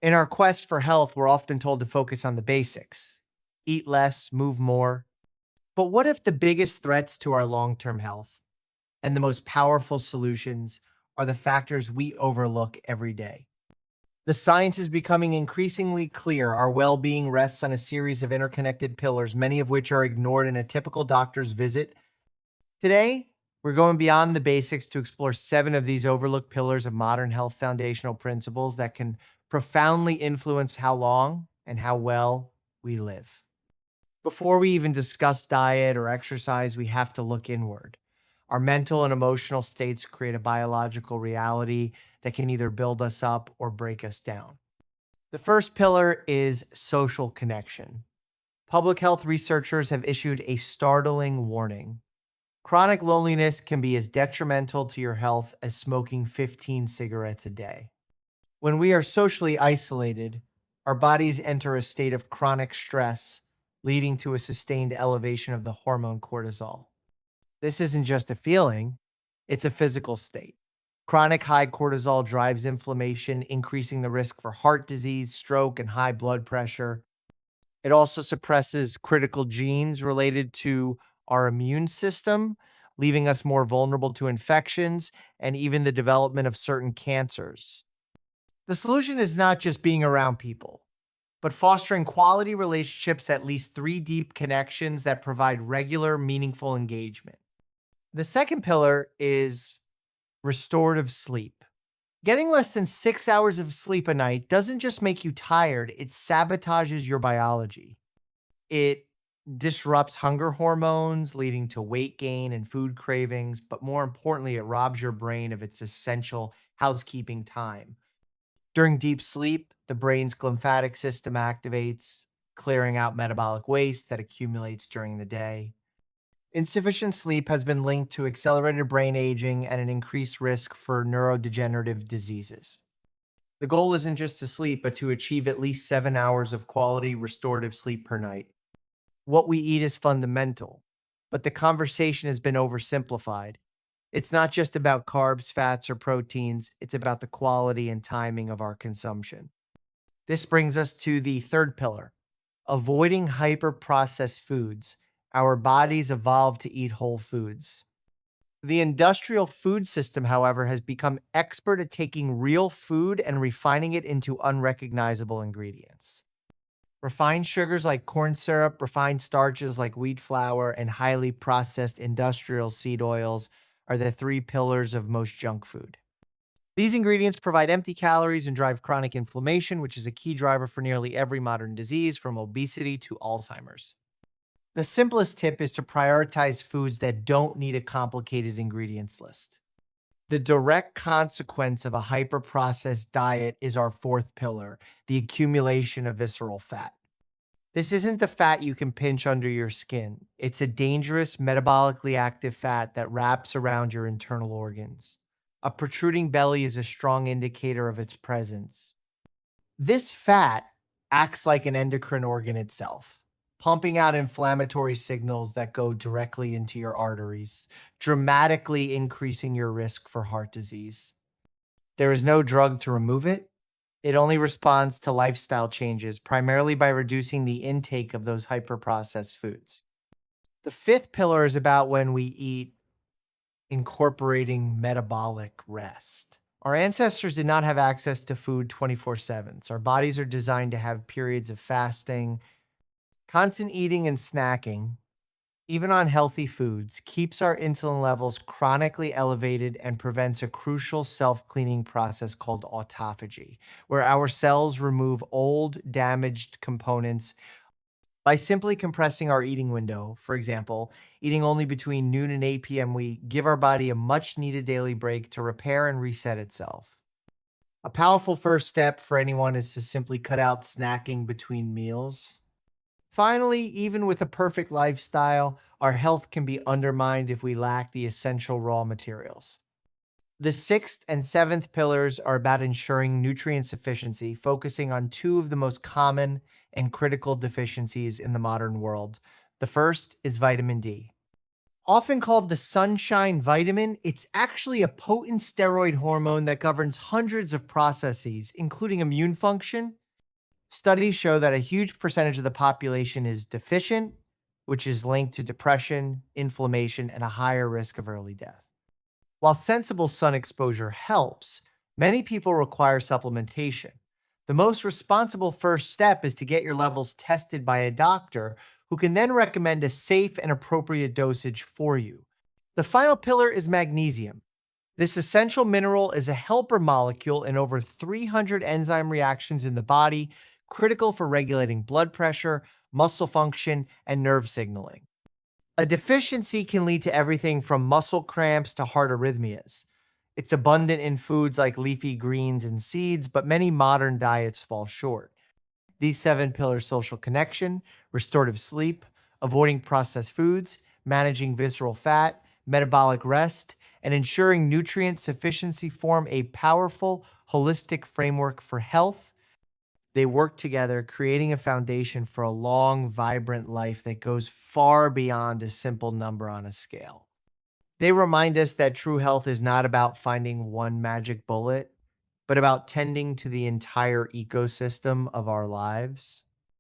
In our quest for health, we're often told to focus on the basics: eat less, move more. But what if the biggest threats to our long term health and the most powerful solutions are the factors we overlook every day? The science is becoming increasingly clear. Our well being rests on a series of interconnected pillars, many of which are ignored in a typical doctor's visit. Today, we're going beyond the basics to explore 7 of these overlooked pillars of modern health foundational principles that can profoundly influence how long and how well we live. Before we even discuss diet or exercise, we have to look inward. Our mental and emotional states create a biological reality that can either build us up or break us down. The first pillar is social connection. Public health researchers have issued a startling warning. Chronic loneliness can be as detrimental to your health as smoking 15 cigarettes a day. When we are socially isolated, our bodies enter a state of chronic stress, leading to a sustained elevation of the hormone cortisol. This isn't just a feeling, it's a physical state. Chronic high cortisol drives inflammation, increasing the risk for heart disease, stroke, and high blood pressure. It also suppresses critical genes related to our immune system, leaving us more vulnerable to infections and even the development of certain cancers. The solution is not just being around people, but fostering quality relationships, at least 3 deep connections that provide regular, meaningful engagement. The second pillar is restorative sleep. Getting less than 6 hours of sleep a night doesn't just make you tired, it sabotages your biology. It disrupts hunger hormones, leading to weight gain and food cravings, but more importantly, it robs your brain of its essential housekeeping time. During deep sleep, the brain's glymphatic system activates, clearing out metabolic waste that accumulates during the day. Insufficient sleep has been linked to accelerated brain aging and an increased risk for neurodegenerative diseases. The goal isn't just to sleep, but to achieve at least 7 hours of quality restorative sleep per night. What we eat is fundamental, but the conversation has been oversimplified. It's not just about carbs, fats, or proteins, it's about the quality and timing of our consumption. This brings us to the third pillar: avoiding hyper processed foods. Our bodies evolved to eat whole foods. The industrial food system, however, has become expert at taking real food and refining it into unrecognizable ingredients. Refined sugars like corn syrup, refined starches like wheat flour, and highly processed industrial seed oils are the 3 pillars of most junk food. These ingredients provide empty calories and drive chronic inflammation, which is a key driver for nearly every modern disease, from obesity to Alzheimer's. The simplest tip is to prioritize foods that don't need a complicated ingredients list. The direct consequence of a hyper-processed diet is our fourth pillar: the accumulation of visceral fat. This isn't the fat you can pinch under your skin. It's a dangerous, metabolically active fat that wraps around your internal organs. A protruding belly is a strong indicator of its presence. This fat acts like an endocrine organ itself, pumping out inflammatory signals that go directly into your arteries, dramatically increasing your risk for heart disease. There is no drug to remove it. It only responds to lifestyle changes, primarily by reducing the intake of those hyper-processed foods. The fifth pillar is about when we eat, incorporating metabolic rest. Our ancestors did not have access to food 24/7, so our bodies are designed to have periods of fasting. Constant eating and snacking, even on healthy foods, keeps our insulin levels chronically elevated and prevents a crucial self-cleaning process called autophagy, where our cells remove old, damaged components. By simply compressing our eating window, for example, eating only between noon and 8 p.m., we give our body a much-needed daily break to repair and reset itself. A powerful first step for anyone is to simply cut out snacking between meals. Finally, even with a perfect lifestyle, our health can be undermined if we lack the essential raw materials. The sixth and seventh pillars are about ensuring nutrient sufficiency, focusing on 2 of the most common and critical deficiencies in the modern world. The first is vitamin D. Often called the sunshine vitamin, it's actually a potent steroid hormone that governs hundreds of processes, including immune function. Studies show that a huge percentage of the population is deficient, which is linked to depression, inflammation, and a higher risk of early death. While sensible sun exposure helps, many people require supplementation. The most responsible first step is to get your levels tested by a doctor who can then recommend a safe and appropriate dosage for you. The final pillar is magnesium. This essential mineral is a helper molecule in over 300 enzyme reactions in the body, critical for regulating blood pressure, muscle function, and nerve signaling. A deficiency can lead to everything from muscle cramps to heart arrhythmias. It's abundant in foods like leafy greens and seeds, but many modern diets fall short. These seven pillars: social connection, restorative sleep, avoiding processed foods, managing visceral fat, metabolic rest, and ensuring nutrient sufficiency form a powerful, holistic framework for health. They work together, creating a foundation for a long, vibrant life that goes far beyond a simple number on a scale. They remind us that true health is not about finding one magic bullet, but about tending to the entire ecosystem of our lives.